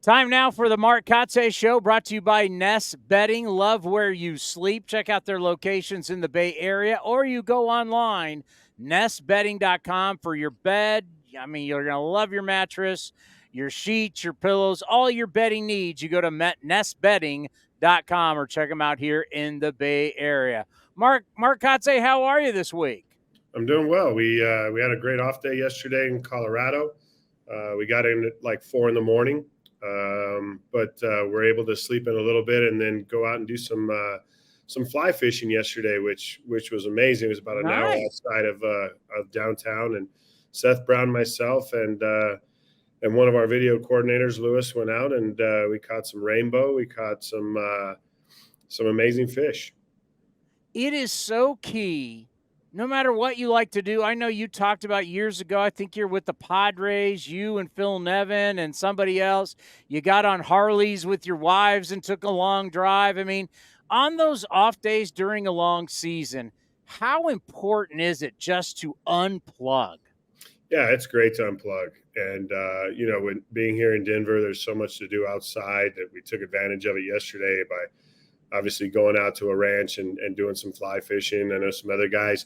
Time now for the Mark Kotsay Show, brought to you by Nest Bedding. Love where you sleep. Check out their locations in the Bay Area, or you go online, nestbedding.com for your bed. I mean, you're going to love your mattress, your sheets, your pillows, all your bedding needs. You go to nestbedding.com or check them out here in the Bay Area. Mark Kotsay, how are you this week? I'm doing well. We had a great off day yesterday in Colorado. We got in at like 4 in the morning, but we're able to sleep in a little bit and then go out and do some fly fishing yesterday, which was amazing. It was about an hour Nice. outside of downtown, and Seth Brown, myself, and one of our video coordinators, Lewis, went out and we caught some rainbow. We caught some amazing fish. It is so key. No matter what you like to do, I know you talked about years ago. I think you're with the Padres, you and Phil Nevin and somebody else. You got on Harleys with your wives and took a long drive. I mean, on those off days during a long season, how important is it just to unplug? Yeah, it's great to unplug. And, when being here in Denver, there's so much to do outside that we took advantage of it yesterday by obviously going out to a ranch and doing some fly fishing. I know some other guys,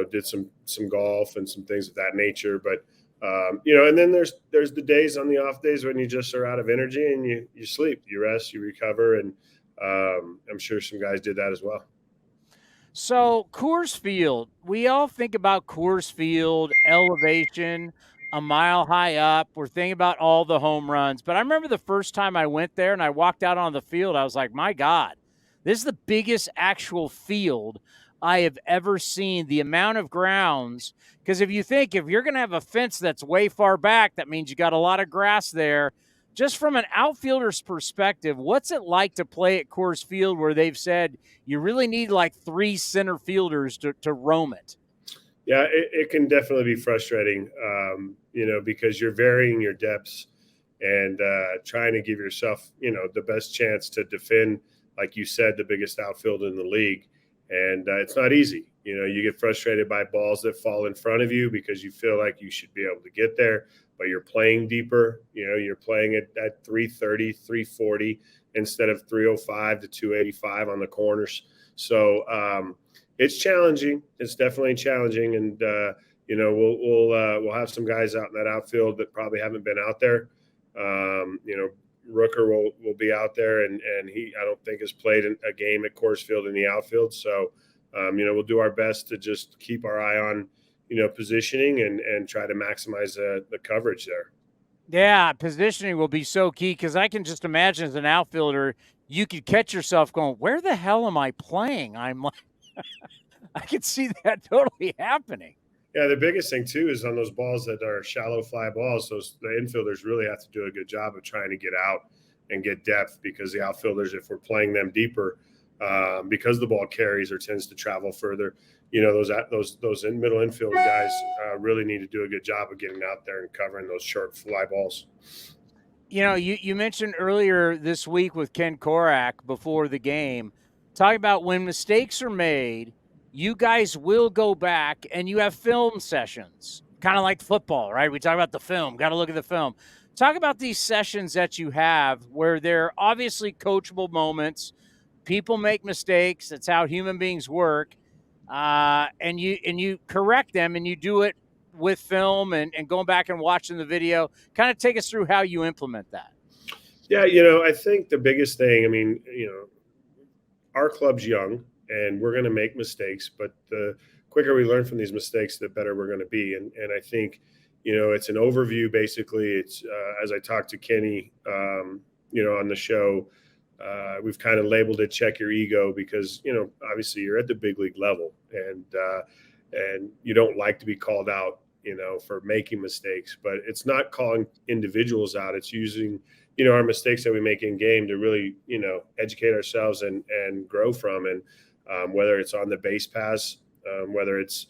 did some golf and some things of that nature. But, and then there's the days on the off days when you just are out of energy and you sleep, you rest, you recover. And I'm sure some guys did that as well. So, Coors Field, we all think about Coors Field, elevation, a mile high up. We're thinking about all the home runs. But I remember the first time I went there and I walked out on the field, I was like, my God, this is the biggest actual field I have ever seen. The amount of grounds. Because if you're going to have a fence that's way far back, that means you got a lot of grass there. Just from an outfielder's perspective, what's it like to play at Coors Field where they've said you really need like 3 center fielders to roam it? Yeah, it can definitely be frustrating, because you're varying your depths and trying to give yourself, the best chance to defend, like you said, the biggest outfield in the league. And it's not easy. You get frustrated by balls that fall in front of you because you feel like you should be able to get there, but you're playing deeper. You're playing at 330, 340 instead of 305 to 285 on the corners. So it's challenging. It's definitely challenging. And, we'll have some guys out in that outfield that probably haven't been out there. Rooker will be out there, and he, I don't think, has played a game at Coors Field in the outfield. So, we'll do our best to just keep our eye on, positioning and try to maximize the coverage there. Yeah, positioning will be so key because I can just imagine as an outfielder, you could catch yourself going, where the hell am I playing? I'm like, I could see that totally happening. Yeah, the biggest thing too is on those balls that are shallow fly balls. The infielders really have to do a good job of trying to get out and get depth, because the outfielders, if we're playing them deeper, because the ball carries or tends to travel further, those middle infield guys really need to do a good job of getting out there and covering those short fly balls. You mentioned earlier this week with Ken Korak before the game, talking about when mistakes are made, you guys will go back and you have film sessions, kind of like football, right? We talk about the film, got to look at the film. Talk about these sessions that you have where they're obviously coachable moments. People make mistakes. That's how human beings work. And you correct them, and you do it with film and going back and watching the video. Kind of take us through how you implement that. Yeah, I think the biggest thing, our club's young and we're going to make mistakes, but the quicker we learn from these mistakes, the better we're going to be. And I think, it's an overview. Basically, it's as I talked to Kenny, on the show, we've kind of labeled it "check your ego," because, obviously you're at the big league level and you don't like to be called out, for making mistakes, but it's not calling individuals out. It's using, our mistakes that we make in game to really, educate ourselves and grow from. And whether it's on the base pass, whether it's,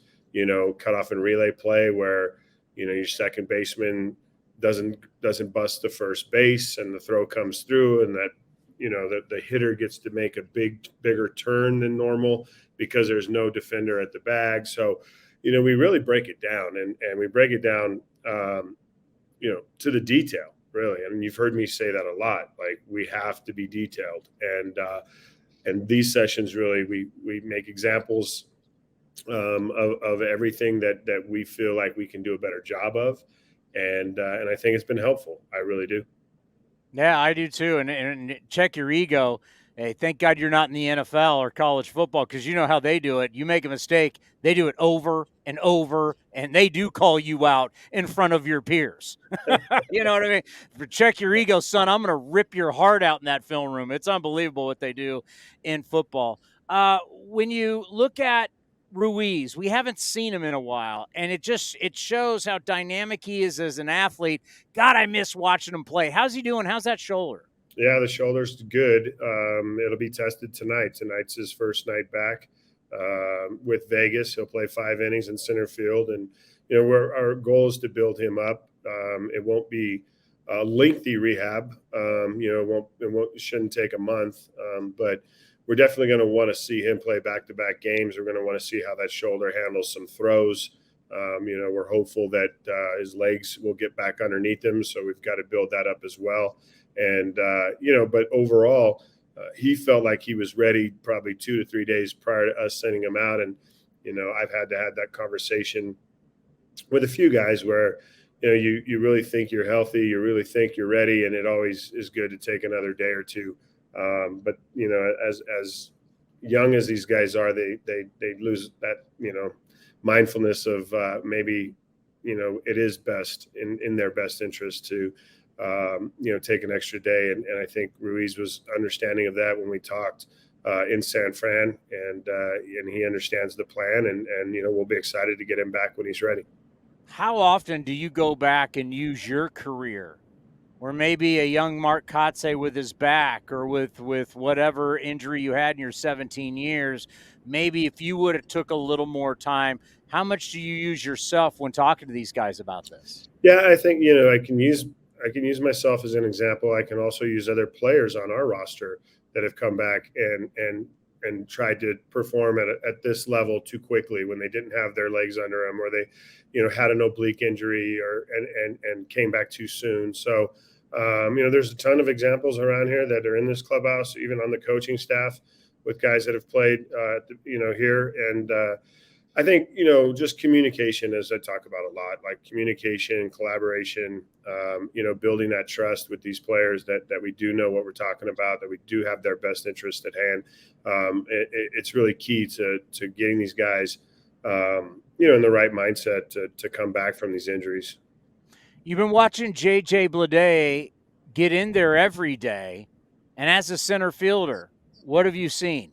cut off and relay play where, your second baseman doesn't bust the first base and the throw comes through, and that, the hitter gets to make a bigger turn than normal because there's no defender at the bag. So, we really break it down and we break it down, to the detail. really. And you've heard me say that a lot. Like, we have to be detailed, and these sessions really we make examples of everything that we feel like we can do a better job of, and I think it's been helpful. I really do. Yeah, I do too. And check your ego. Hey, thank God you're not in the NFL or college football, because you know how they do it. You make a mistake, they do it over and over, and they do call you out in front of your peers. You know what I mean? Check your ego, son. I'm going to rip your heart out in that film room. It's unbelievable what they do in football. When you look at Ruiz, we haven't seen him in a while, and it shows how dynamic he is as an athlete. God, I miss watching him play. How's he doing? How's that shoulder? Yeah, the shoulder's good. It'll be tested tonight. Tonight's his first night back with Vegas. He'll play 5 innings in center field, and our goal is to build him up. It won't be a lengthy rehab. Shouldn't take a month, but we're definitely going to want to see him play back-to-back games. We're going to want to see how that shoulder handles some throws. We're hopeful that his legs will get back underneath him, so we've got to build that up as well. And but overall, he felt like he was ready probably 2 to 3 days prior to us sending him out. And I've had to have that conversation with a few guys where you really think you're healthy, you really think you're ready, and it always is good to take another day or two. But as young as these guys are, they lose that mindfulness of maybe it is best in their best interest to take an extra day. And I think Ruiz was understanding of that when we talked in San Fran, and he understands the plan, and we'll be excited to get him back when he's ready. How often do you go back and use your career, or maybe a young Mark Kotsay with his back, or with whatever injury you had in your 17 years? Maybe if you would have took a little more time, how much do you use yourself when talking to these guys about this? Yeah, I think I can use myself as an example. I can also use other players on our roster that have come back and tried to perform at this level too quickly when they didn't have their legs under them, or they had an oblique injury, or and came back too soon. So there's a ton of examples around here that are in this clubhouse, even on the coaching staff, with guys that have played here. And I think just communication, as I talk about a lot, like communication, collaboration, building that trust with these players that we do know what we're talking about, that we do have their best interest at hand. It's really key to getting these guys in the right mindset to come back from these injuries. You've been watching JJ Bleday get in there every day, and as a center fielder, what have you seen?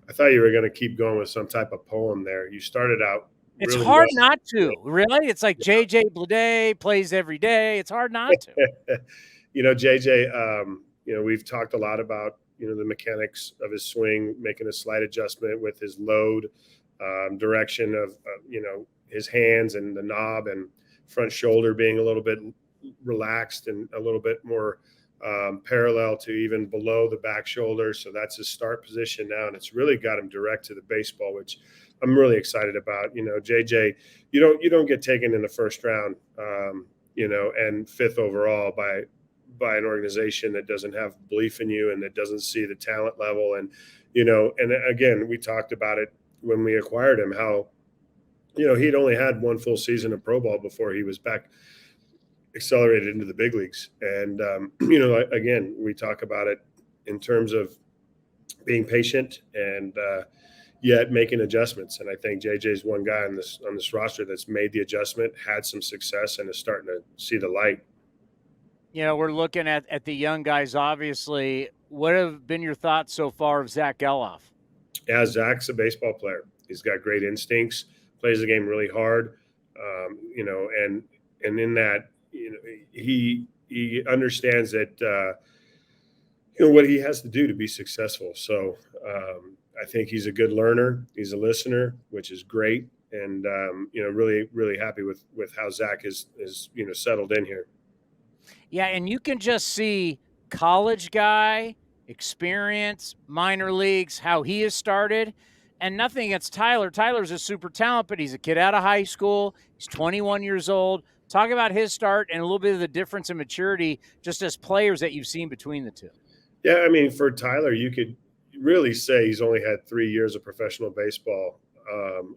I thought you were going to keep going with some type of poem there. You started out It's really hard well. not to, really. It's like JJ Bleday plays every day. It's hard not to. JJ, we've talked a lot about the mechanics of his swing, making a slight adjustment with his load, direction of his hands and the knob, and front shoulder being a little bit relaxed and a little bit more parallel to even below the back shoulder. So that's his start position now, and it's really got him direct to the baseball, which I'm really excited about. JJ, you don't get taken in the first round, and fifth overall by an organization that doesn't have belief in you and that doesn't see the talent level. And and again, we talked about it when we acquired him, how he'd only had one full season of pro ball before he was back accelerated into the big leagues. And again, we talk about it in terms of being patient and yet making adjustments. And I think JJ's one guy on this roster that's made the adjustment, had some success, and is starting to see the light. We're looking at the young guys, obviously. What have been your thoughts so far of Zack Gelof? Yeah, Zach's a baseball player. He's got great instincts, plays the game really hard, and in that, he understands that what he has to do to be successful. So I think he's a good learner. He's a listener, which is great, and really happy with how Zack is settled in here. Yeah, and you can just see college guy, experience, minor leagues, how he has started. And nothing against Tyler. Tyler's a super talent, but he's a kid out of high school. He's 21 years old. Talk about his start and a little bit of the difference in maturity just as players that you've seen between the two. Yeah, I mean, for Tyler, you could really say he's only had 3 years of professional baseball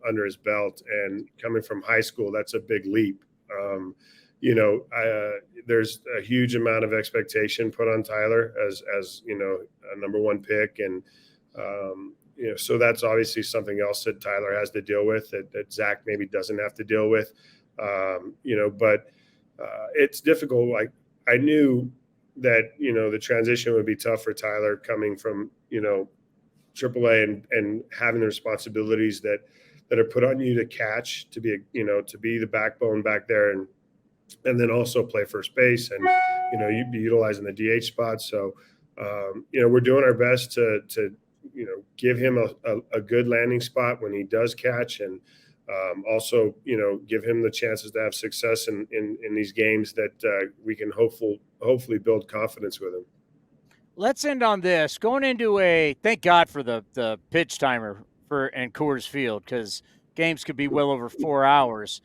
under his belt, and coming from high school, that's a big leap. There's a huge amount of expectation put on Tyler as a number one pick, and so that's obviously something else that Tyler has to deal with that Zack maybe doesn't have to deal with. But it's difficult. Like, I knew that the transition would be tough for Tyler coming from AAA and having the responsibilities that are put on you to catch, to be to be the backbone back there, and then also play first base, and you'd be utilizing the DH spot. So we're doing our best to give him a good landing spot when he does catch, and also give him the chances to have success in these games that we can hopefully build confidence with him. Let's end on this. Going into thank God for the pitch timer and Coors Field, because games could be well over 4 hours.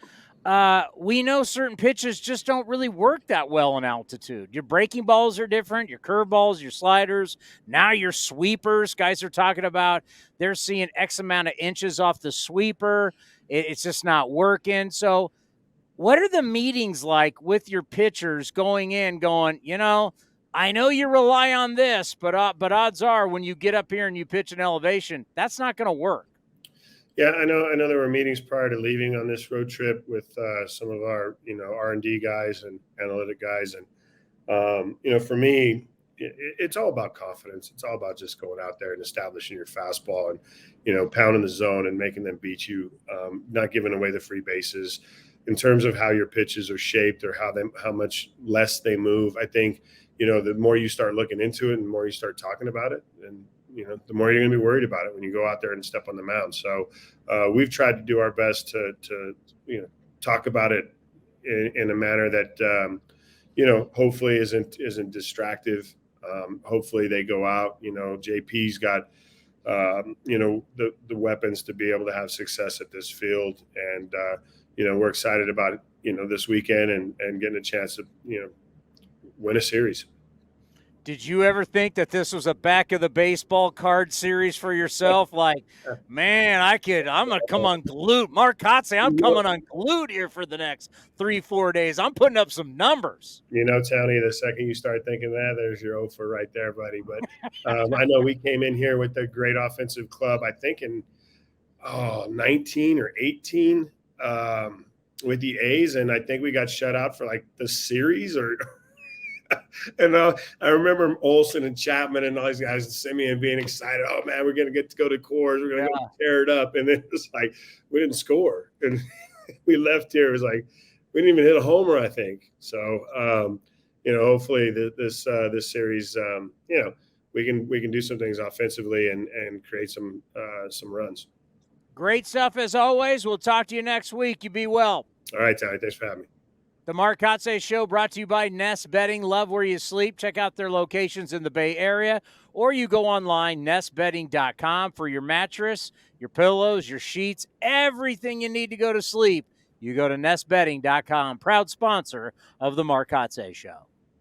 We know certain pitches just don't really work that well in altitude. Your breaking balls are different, your curveballs, your sliders, now your sweepers. Guys are talking about they're seeing X amount of inches off the sweeper. It's just not working. So what are the meetings like with your pitchers going, I know you rely on this, but odds are when you get up here and you pitch an elevation, that's not going to work. Yeah, I know there were meetings prior to leaving on this road trip with some of our R&D guys and analytic guys, and for me, it's all about confidence. It's all about just going out there and establishing your fastball and pounding the zone and making them beat you, not giving away the free bases. In terms of how your pitches are shaped or how much less they move, I think the more you start looking into it and the more you start talking about it, and the more you're going to be worried about it when you go out there and step on the mound. So we've tried to do our best to talk about it in a manner that hopefully isn't distractive. Hopefully they go out. JP's got the weapons to be able to have success at this field, and we're excited about it. This weekend and getting a chance to win a series. Did you ever think that this was a back of the baseball card series for yourself? Like, man, I'm going to come unglued. Mark Kotsay, I'm coming unglued here for the next 3-4 days. I'm putting up some numbers. Tony, the second you start thinking that, there's your 0 for right there, buddy. But I know we came in here with a great offensive club, I think in 19 or 18 with the A's, and I think we got shut out for like the series or – and I remember Olsen and Chapman and all these guys and Simeon being excited. Oh man, we're going to get to go to Coors. We're going to go tear it up. And then it was like, we didn't score. And we left here. It was like, we didn't even hit a homer, I think. So, hopefully this series, we can do some things offensively and create some runs. Great stuff as always. We'll talk to you next week. You be well. All right, Tony. Thanks for having me. The Mark Kotsay Show brought to you by Nest Bedding. Love where you sleep. Check out their locations in the Bay Area, or you go online, nestbedding.com, for your mattress, your pillows, your sheets, everything you need to go to sleep. You go to nestbedding.com, proud sponsor of the Mark Kotsay Show.